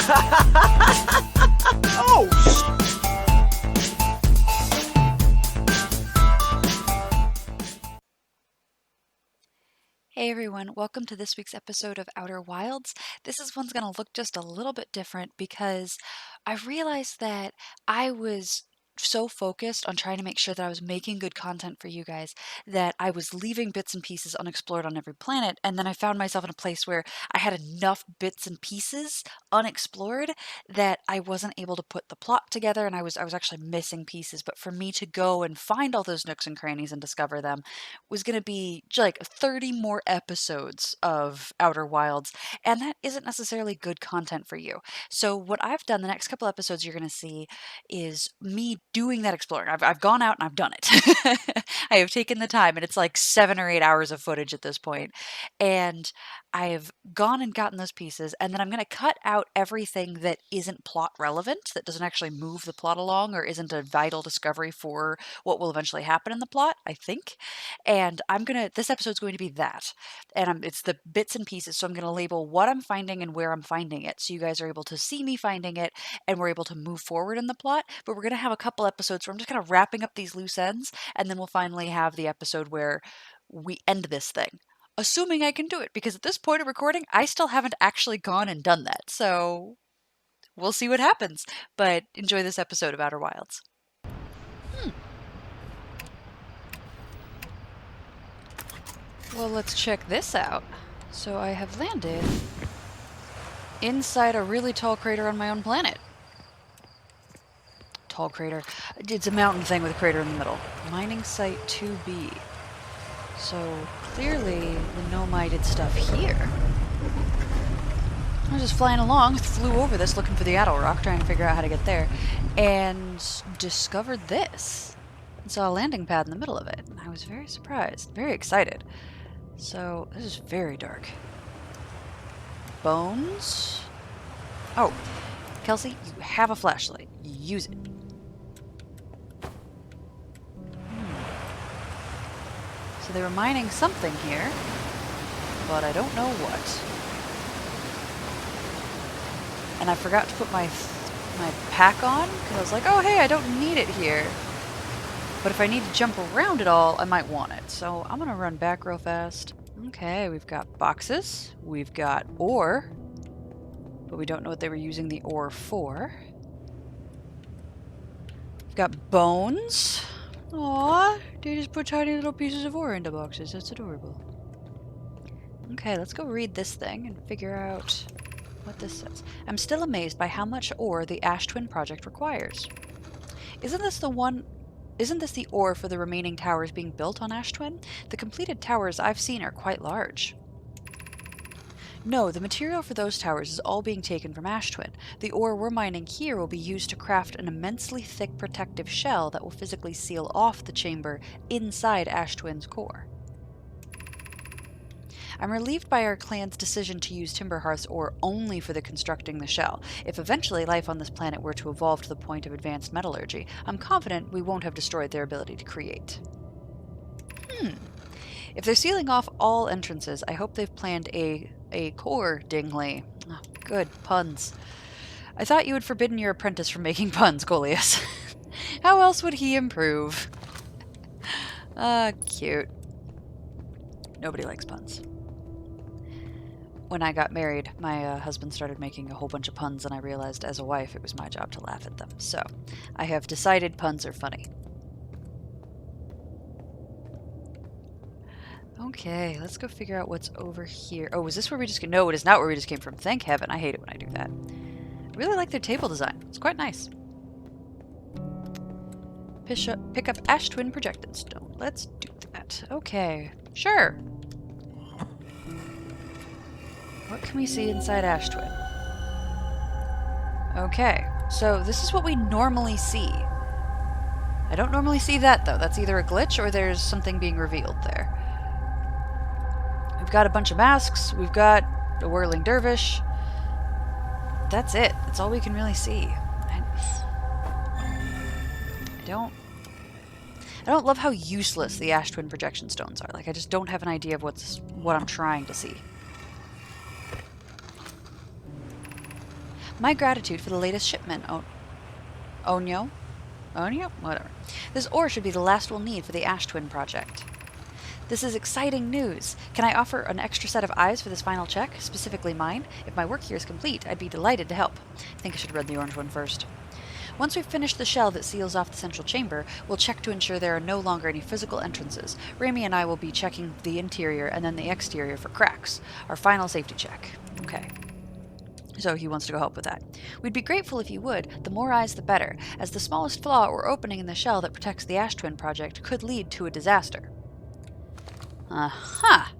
Oh, Hey everyone, welcome to this week's episode of Outer Wilds. This one's going to look just a little bit different because I realized that I was so focused on trying to make sure that I was making good content for you guys that I was leaving bits and pieces unexplored on every planet, and then I found myself in a place where I had enough bits and pieces unexplored that I wasn't able to put the plot together, and I was actually missing pieces. But for me to go and find all those nooks and crannies and discover them was going to be like 30 more episodes of Outer Wilds, and that isn't necessarily good content for you. So, what I've done the next couple episodes you're going to see is me doing that exploring. I've gone out and I've done it. I have taken the time, and it's like 7 or 8 hours of footage at this point. And I've gone and gotten those pieces, and then I'm going to cut out everything that isn't plot relevant, that doesn't actually move the plot along, or isn't a vital discovery for what will eventually happen in the plot, I think. And this episode's going to be that. And it's the bits and pieces. So I'm going to label what I'm finding and where I'm finding it. So you guys are able to see me finding it and we're able to move forward in the plot. But we're going to have a couple episodes where I'm just kind of wrapping up these loose ends. And then we'll finally have the episode where we end this thing. Assuming I can do it, because at this point of recording, I still haven't actually gone and done that. So we'll see what happens. But enjoy this episode of Outer Wilds. Well, let's check this out. So I have landed inside a really tall crater on my own planet. Tall crater. It's a mountain thing with a crater in the middle. Mining site 2B. So clearly the Nomai did stuff here. I was just flying along, flew over this looking for the Addle Rock, trying to figure out how to get there, and discovered this. And saw a landing pad in the middle of it. I was very surprised, very excited. So, this is very dark. Bones? Oh, Kelsey, you have a flashlight. Use it. So they were mining something here, but I don't know what. And I forgot to put my pack on, because I was like, oh hey, I don't need it here. But if I need to jump around at all, I might want it. So I'm going to run back real fast. Okay, we've got boxes. We've got ore. But we don't know what they were using the ore for. We've got bones. Aww, they just put tiny little pieces of ore into boxes. That's adorable. Okay, let's go read this thing and figure out what this says. I'm still amazed by how much ore the Ash Twin project requires. Isn't this the ore for the remaining towers being built on Ash Twin? The completed towers I've seen are quite large. No, the material for those towers is all being taken from Ash Twin. The ore we're mining here will be used to craft an immensely thick protective shell that will physically seal off the chamber inside Ash Twin's core. I'm relieved by our clan's decision to use Timberhearth's ore only for the constructing the shell. If eventually life on this planet were to evolve to the point of advanced metallurgy, I'm confident we won't have destroyed their ability to create. If they're sealing off all entrances, I hope they've planned a core dingly. Oh, good puns. I thought you had forbidden your apprentice from making puns, Coleus. How else would he improve? Cute. Nobody likes puns. When I got married, my husband started making a whole bunch of puns, and I realized as a wife it was my job to laugh at them. So, I have decided puns are funny. Okay, let's go figure out what's over here. Oh, is this where we just came? No, it is not where we just came from. Thank heaven. I hate it when I do that. I really like their table design. It's quite nice. Pick up Ash Twin Projectant Stone. Let's do that. Okay, sure. What can we see inside Ash Twin? Okay, so this is what we normally see. I don't normally see that, though. That's either a glitch or there's something being revealed there. We've got a bunch of masks. We've got a whirling dervish. That's it. That's all we can really see. I don't love how useless the Ash Twin projection stones are. Like, I just don't have an idea of what I'm trying to see. My gratitude for the latest shipment, Onyo? Onyo? Whatever. This ore should be the last we'll need for the Ash Twin project. This is exciting news. Can I offer an extra set of eyes for this final check, specifically mine? If my work here is complete, I'd be delighted to help. I think I should read the orange one first. Once we've finished the shell that seals off the central chamber, we'll check to ensure there are no longer any physical entrances. Rami and I will be checking the interior and then the exterior for cracks. Our final safety check. Okay. So he wants to go help with that. We'd be grateful if you would. The more eyes, the better, as the smallest flaw or opening in the shell that protects the Ash Twin project could lead to a disaster. Uh-huh.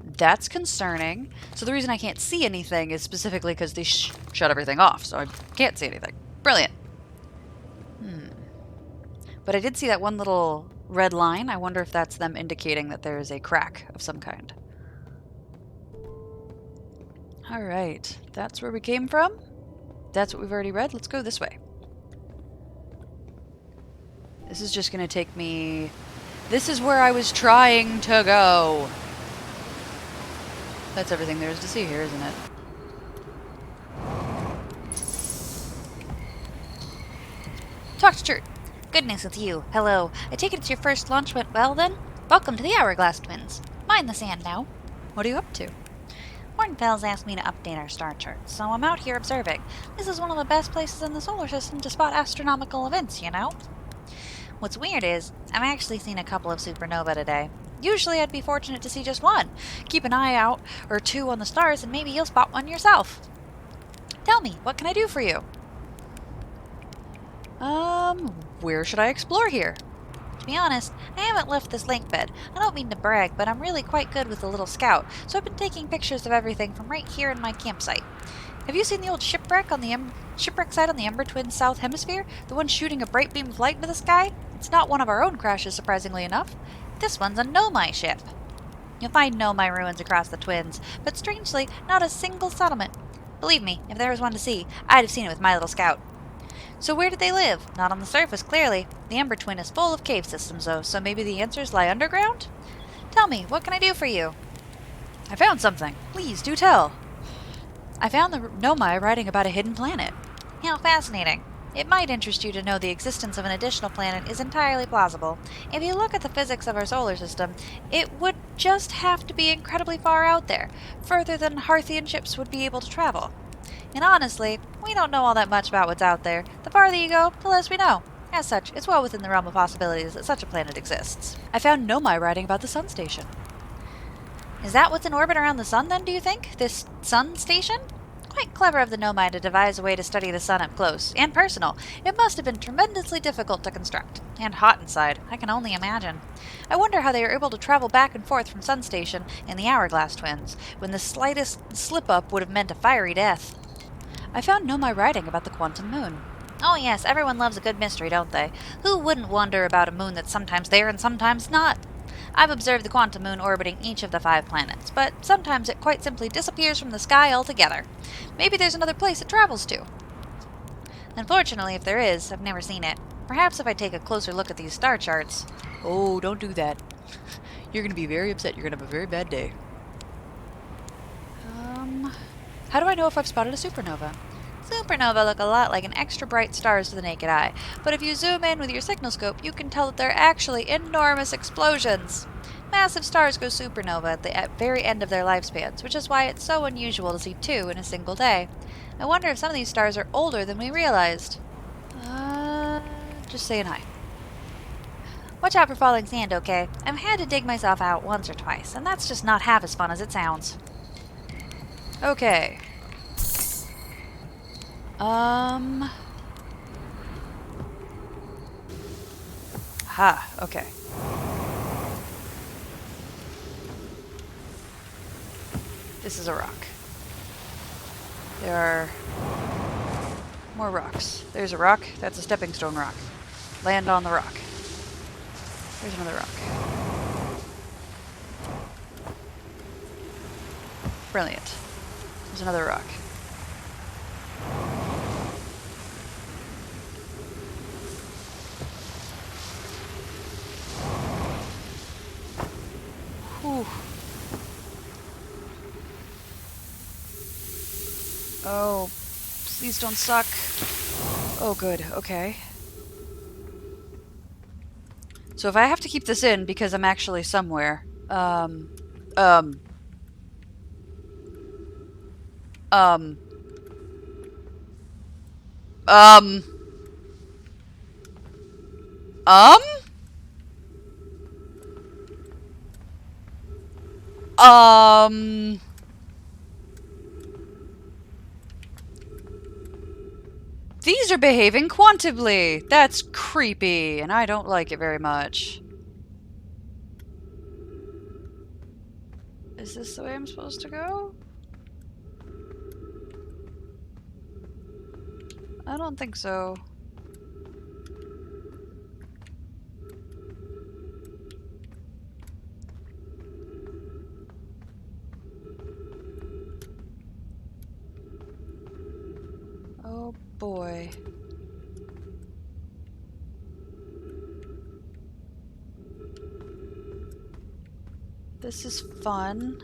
That's concerning. So the reason I can't see anything is specifically because they shut everything off, so I can't see anything. Brilliant. But I did see that one little red line. I wonder if that's them indicating that there is a crack of some kind. Alright, that's where we came from. That's what we've already read. Let's go this way. This is just going to take me... This is where I was trying to go. That's everything there is to see here, isn't it? Talk to Chert. Good news with you. Hello. I take it it's your first launch went well, then? Welcome to the Hourglass Twins. Mind the sand now. What are you up to? Hornfels asked me to update our star charts, so I'm out here observing. This is one of the best places in the solar system to spot astronomical events, you know? What's weird is, I've actually seen a couple of supernovae today. Usually I'd be fortunate to see just one. Keep an eye out or two on the stars and maybe you'll spot one yourself. Tell me, what can I do for you? Where should I explore here? To be honest, I haven't left this lake bed. I don't mean to brag, but I'm really quite good with the little scout, so I've been taking pictures of everything from right here in my campsite. Have you seen the old shipwreck on the shipwreck site on the Ember Twins South Hemisphere? The one shooting a bright beam of light into the sky? It's not one of our own crashes, surprisingly enough. This one's a Nomai ship. You'll find Nomai ruins across the Twins, but strangely, not a single settlement. Believe me, if there was one to see, I'd have seen it with my little scout. So where did they live? Not on the surface, clearly. The Ember Twin is full of cave systems, though, so maybe the answers lie underground? Tell me, what can I do for you? I found something. Please, do tell. I found the Nomai writing about a hidden planet. How fascinating. It might interest you to know the existence of an additional planet is entirely plausible. If you look at the physics of our solar system, it would just have to be incredibly far out there, further than Harthian ships would be able to travel. And honestly, we don't know all that much about what's out there. The farther you go, the less we know. As such, it's well within the realm of possibilities that such a planet exists. I found Nomai writing about the sun station. Is that what's in orbit around the sun, then, do you think? This sun station? Quite clever of the Nomai to devise a way to study the sun up close and personal. It must have been tremendously difficult to construct. And hot inside, I can only imagine. I wonder how they were able to travel back and forth from Sun Station and the Hourglass Twins, when the slightest slip-up would have meant a fiery death. I found Nomai writing about the quantum moon. Oh yes, everyone loves a good mystery, don't they? Who wouldn't wonder about a moon that's sometimes there and sometimes not? I've observed the quantum moon orbiting each of the 5 planets, but sometimes it quite simply disappears from the sky altogether. Maybe there's another place it travels to. Unfortunately, if there is, I've never seen it. Perhaps if I take a closer look at these star charts... Oh, don't do that. You're going to be very upset. You're going to have a very bad day. How do I know if I've spotted a supernova? Supernovae look a lot like an extra bright stars to the naked eye, but if you zoom in with your signal scope, you can tell that they're actually enormous explosions. Massive stars go supernova at the very end of their lifespans, which is why it's so unusual to see 2 in a single day. I wonder if some of these stars are older than we realized. Just saying hi. Watch out for falling sand, okay? I've had to dig myself out once or twice, and that's just not half as fun as it sounds. Okay. Okay. This is a rock. There are more rocks. There's a rock. That's a stepping stone rock. Land on the rock. There's another rock. Brilliant. There's another rock. Whew. Oh, please don't suck. Oh, good. Okay. So if I have to keep this in because I'm actually somewhere, um, um, um, um, um, these are behaving quantumly. That's creepy, and I don't like it very much. Is this the way I'm supposed to go? I don't think so. Oh boy. This is fun.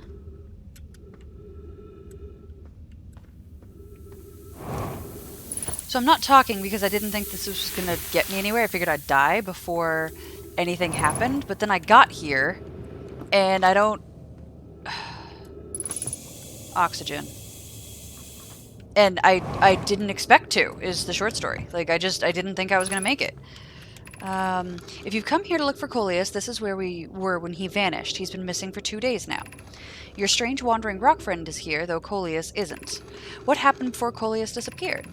So I'm not talking because I didn't think this was gonna get me anywhere. I figured I'd die before anything happened, but then I got here, and I don't... Oxygen. And I didn't expect to, is the short story. Like, I didn't think I was gonna make it. If you've come here to look for Coleus, this is where we were when he vanished. He's been missing for 2 days now. Your strange wandering rock friend is here, though Coleus isn't. What happened before Coleus disappeared?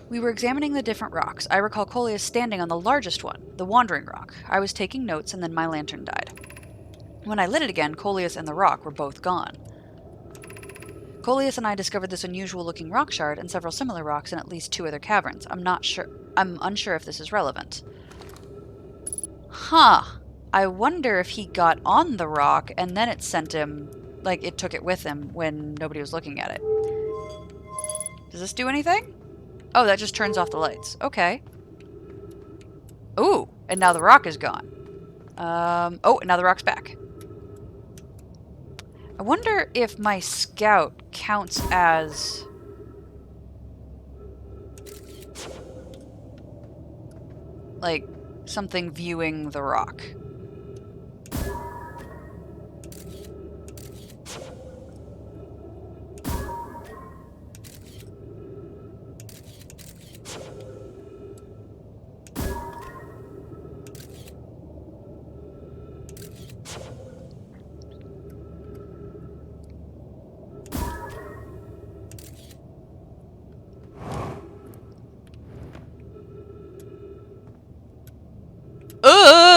We were examining the different rocks. I recall Coleus standing on the largest one, the wandering rock. I was taking notes and then my lantern died. When I lit it again, Coleus and the rock were both gone. Coleus and I discovered this unusual-looking rock shard and several similar rocks in at least 2 other caverns. I'm unsure if this is relevant. Huh. I wonder if he got on the rock and then it sent him... Like, it took it with him when nobody was looking at it. Does this do anything? Oh, that just turns off the lights. Okay. Ooh, and now the rock is gone. Oh, and now the rock's back. I wonder if my scout counts as... like, something viewing the rock.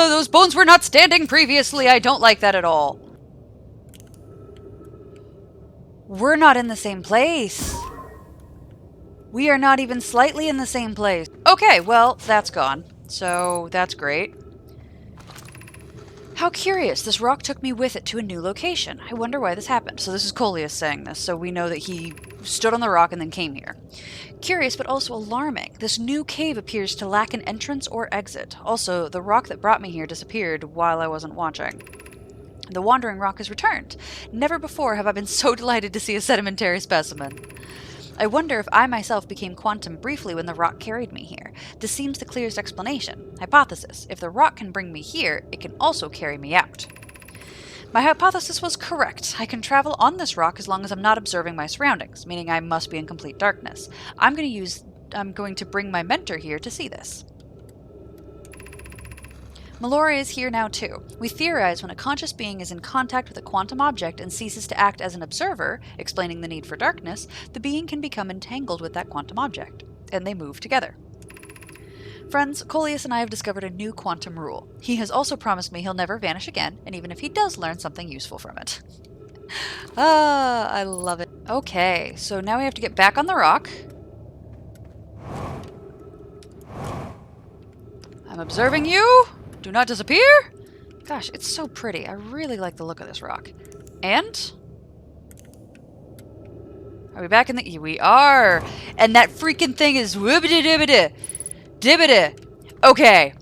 Those bones were not standing previously. I don't like that at all. We're not in the same place. We are not even slightly in the same place. Okay, well, that's gone. So, that's great. How curious. This rock took me with it to a new location. I wonder why this happened. So this is Coleus saying this, so we know that he stood on the rock and then came here. Curious, but also alarming. This new cave appears to lack an entrance or exit. Also, the rock that brought me here disappeared while I wasn't watching. The wandering rock has returned. Never before have I been so delighted to see a sedimentary specimen. I wonder if I myself became quantum briefly when the rock carried me here. This seems the clearest explanation. Hypothesis. If the rock can bring me here, it can also carry me out. My hypothesis was correct. I can travel on this rock as long as I'm not observing my surroundings, meaning I must be in complete darkness. I'm going to bring my mentor here to see this. Meloria is here now too. We theorize when a conscious being is in contact with a quantum object and ceases to act as an observer, explaining the need for darkness, the being can become entangled with that quantum object, and they move together. Friends, Coleus and I have discovered a new quantum rule. He has also promised me he'll never vanish again, and even if he does learn something useful from it. Ah, I love it. Okay, so now we have to get back on the rock. I'm observing you. Do not disappear. Gosh, it's so pretty. I really like the look of this rock. And? Are we back in the... We are! And that freaking thing is... Dibbity. Okay.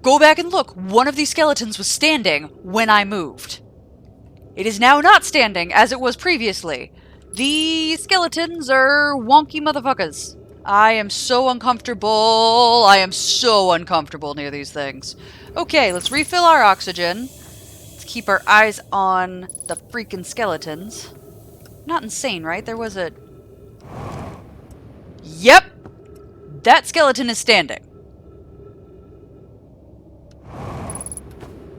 Go back and look. One of these skeletons was standing when I moved. It is now not standing as it was previously. The skeletons are wonky motherfuckers. I am so uncomfortable. I am so uncomfortable near these things. Okay, let's refill our oxygen. Let's keep our eyes on the freaking skeletons. Not insane, right? There was a... Yep! That skeleton is standing.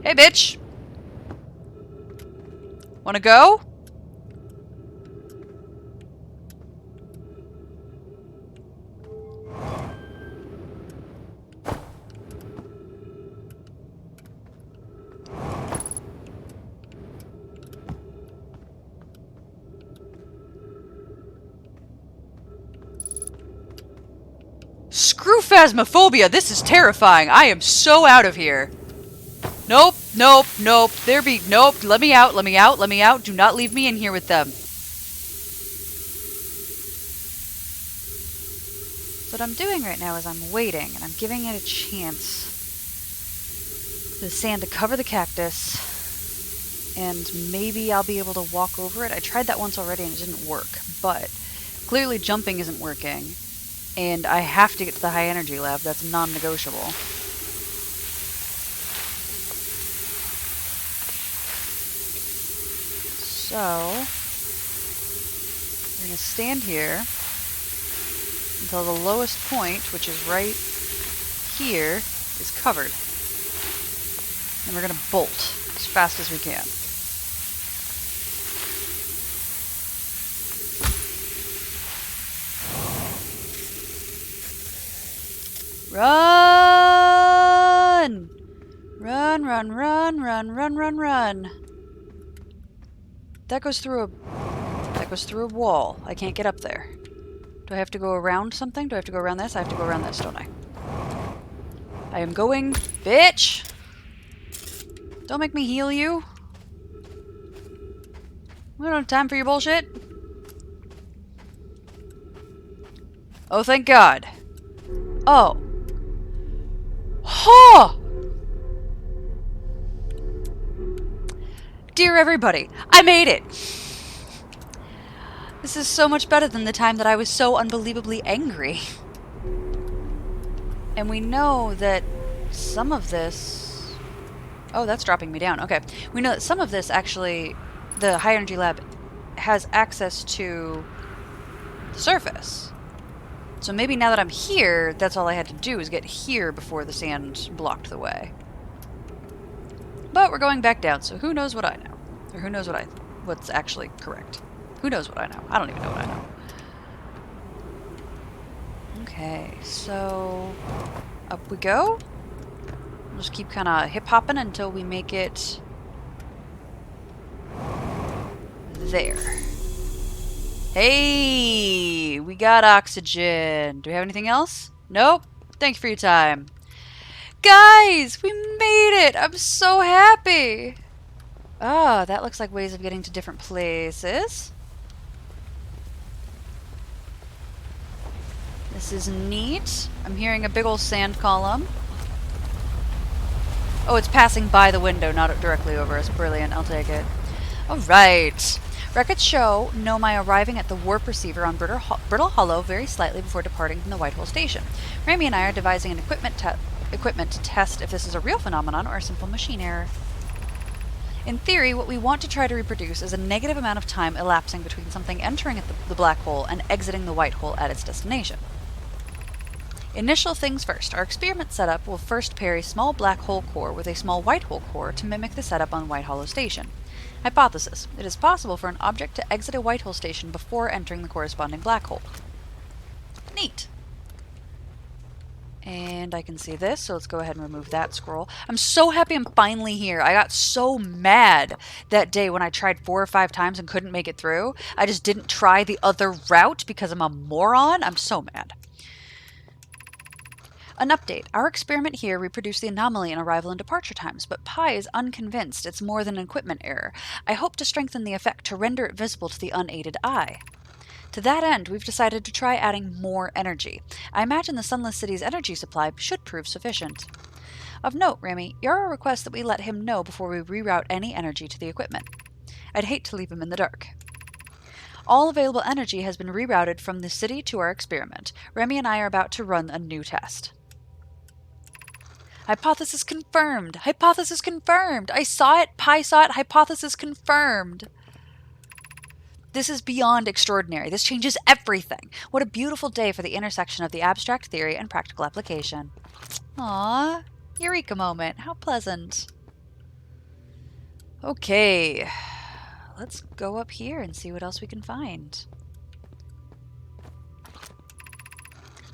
Hey, bitch! Wanna go? Screw phasmophobia! This is terrifying! I am so out of here! Nope, nope, nope. Nope, let me out, let me out, let me out. Do not leave me in here with them. What I'm doing right now is I'm waiting, and I'm giving it a chance for the sand to cover the cactus, and maybe I'll be able to walk over it. I tried that once already and it didn't work, but clearly jumping isn't working, and I have to get to the high energy lab. That's non-negotiable. So, we're going to stand here until the lowest point, which is right here, is covered. And we're going to bolt as fast as we can. Run! Run, run, run, run, run, run, run. That goes through a wall. I can't get up there. Do I have to go around something? Do I have to go around this? I have to go around this, don't I? I am going... Bitch! Don't make me heal you. We don't have time for your bullshit. Oh, thank God. Oh. Huh! Dear everybody, I made it! This is so much better than the time that I was so unbelievably angry. And we know that some of this... Oh, that's dropping me down. Okay. We know that some of this actually, the high energy lab has access to the surface. So maybe now that I'm here, that's all I had to do is get here before the sand blocked the way. But we're going back down, so who knows what I know. Or who knows what's actually correct. Who knows what I know? I don't even know what I know. Okay, so up we go. We'll just keep kind of hip-hopping until we make it there. Hey, we got oxygen. Do we have anything else? Nope. Thank you for your time. Guys, we made it. I'm so happy. Ah, that looks like ways of getting to different places. This is neat. I'm hearing a big old sand column. Oh, it's passing by the window, not directly over us. Brilliant, I'll take it. Alright. Records show Nomai arriving at the warp receiver on Brittle Hollow very slightly before departing from the Whitehole Station. Rami and I are devising an equipment to test if this is a real phenomenon or a simple machine error. In theory, what we want to try to reproduce is a negative amount of time elapsing between something entering at the black hole and exiting the white hole at its destination. Initial things first. Our experiment setup will first pair a small black hole core with a small white hole core to mimic the setup on White Hollow Station. Hypothesis. It is possible for an object to exit a white hole station before entering the corresponding black hole. Neat. And I can see this, so let's go ahead and remove that scroll. I'm so happy I'm finally here. I got so mad that day when I tried 4 or 5 times and couldn't make it through. I just didn't try the other route because I'm a moron. I'm so mad. An update. Our experiment here reproduced the anomaly in arrival and departure times, but Pi is unconvinced it's more than an equipment error. I hope to strengthen the effect to render it visible to the unaided eye. To that end, we've decided to try adding more energy. I imagine the Sunless City's energy supply should prove sufficient. Of note, Rami, Yara requests that we let him know before we reroute any energy to the equipment. I'd hate to leave him in the dark. All available energy has been rerouted from the city to our experiment. Remy and I are about to run a new test. Hypothesis confirmed! Hypothesis confirmed! I saw it, Pi saw it, hypothesis confirmed! This is beyond extraordinary. This changes everything. What a beautiful day for the intersection of the abstract theory and practical application. Aww, eureka moment. How pleasant. Okay, let's go up here and see what else we can find.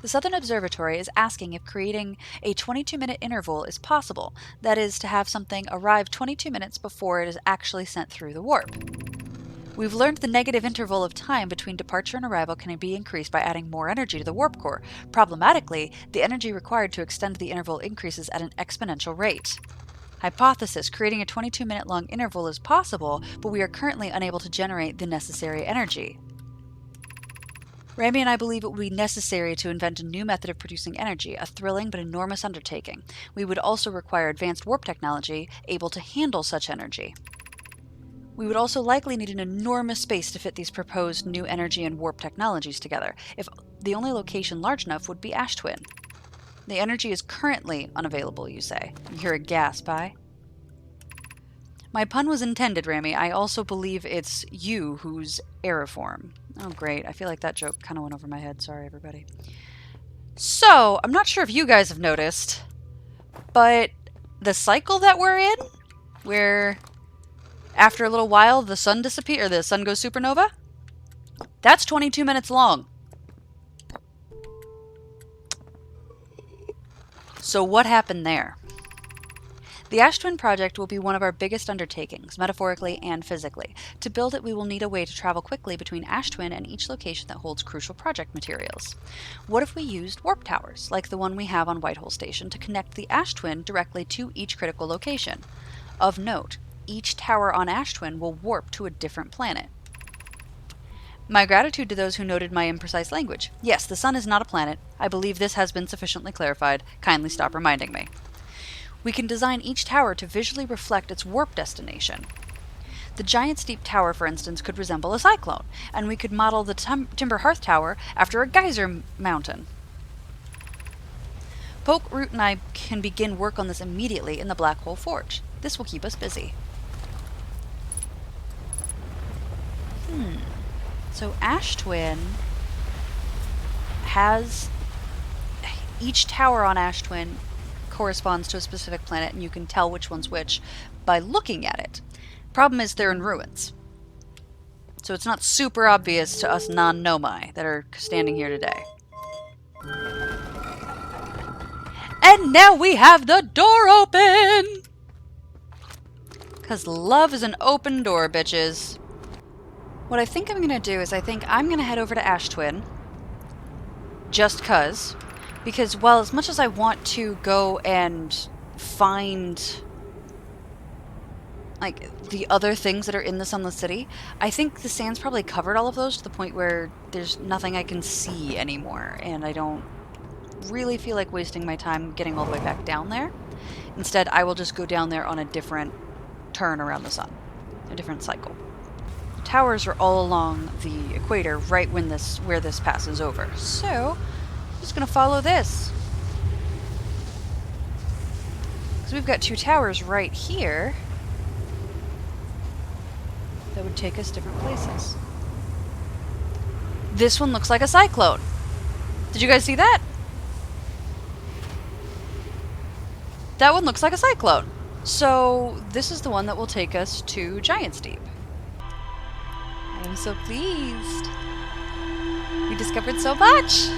The Southern Observatory is asking if creating a 22-minute interval is possible. That is, to have something arrive 22 minutes before it is actually sent through the warp. We've learned the negative interval of time between departure and arrival can be increased by adding more energy to the warp core. Problematically, the energy required to extend the interval increases at an exponential rate. Hypothesis: creating a 22-minute long interval is possible, but we are currently unable to generate the necessary energy. Ramy and I believe it would be necessary to invent a new method of producing energy, a thrilling but enormous undertaking. We would also require advanced warp technology able to handle such energy. We would also likely need an enormous space to fit these proposed new energy and warp technologies together, if the only location large enough would be Ash Twin. The energy is currently unavailable, you say. You hear a gasp, Pi? My pun was intended, Ramy. I also believe it's you who's aeriform. Oh, great. I feel like that joke kind of went over my head. Sorry, everybody. So, I'm not sure if you guys have noticed, but the cycle that we're in, where after a little while the sun disappears, or the sun goes supernova, that's 22 minutes long. So what happened there? The Ash Twin project will be one of our biggest undertakings, metaphorically and physically. To build it, we will need a way to travel quickly between Ash Twin and each location that holds crucial project materials. What if we used warp towers, like the one we have on Whitehole Station, to connect the Ash Twin directly to each critical location? Of note, each tower on Ash Twin will warp to a different planet. My gratitude to those who noted my imprecise language. Yes, the sun is not a planet. I believe this has been sufficiently clarified. Kindly stop reminding me. We can design each tower to visually reflect its warp destination. The giant steep tower, for instance, could resemble a cyclone, and we could model the Timber Hearth Tower after a geyser mountain. Poke, Root, and I can begin work on this immediately in the Black Hole Forge. This will keep us busy. So Ash Twin has... each tower on Ash Twin corresponds to a specific planet, and you can tell which one's which by looking at it. Problem is they're in ruins. So it's not super obvious to us non-nomai that are standing here today. And now we have the door open! Because love is an open door, bitches. What I think I'm going to do is I think I'm going to head over to Ash Twin. Just because while as much as I want to go and find like the other things that are in the Sunless City, I think the sand's probably covered all of those to the point where there's nothing I can see anymore, and I don't really feel like wasting my time getting all the way back down there. Instead, I will just go down there on a different turn around the sun, a different cycle. Towers are all along the equator right when where this passes over. So, I'm just going to follow this. Because we've got two towers right here that would take us different places. This one looks like a cyclone. Did you guys see that? That one looks like a cyclone. So, this is the one that will take us to Giant's Deep. I am so pleased. We discovered so much!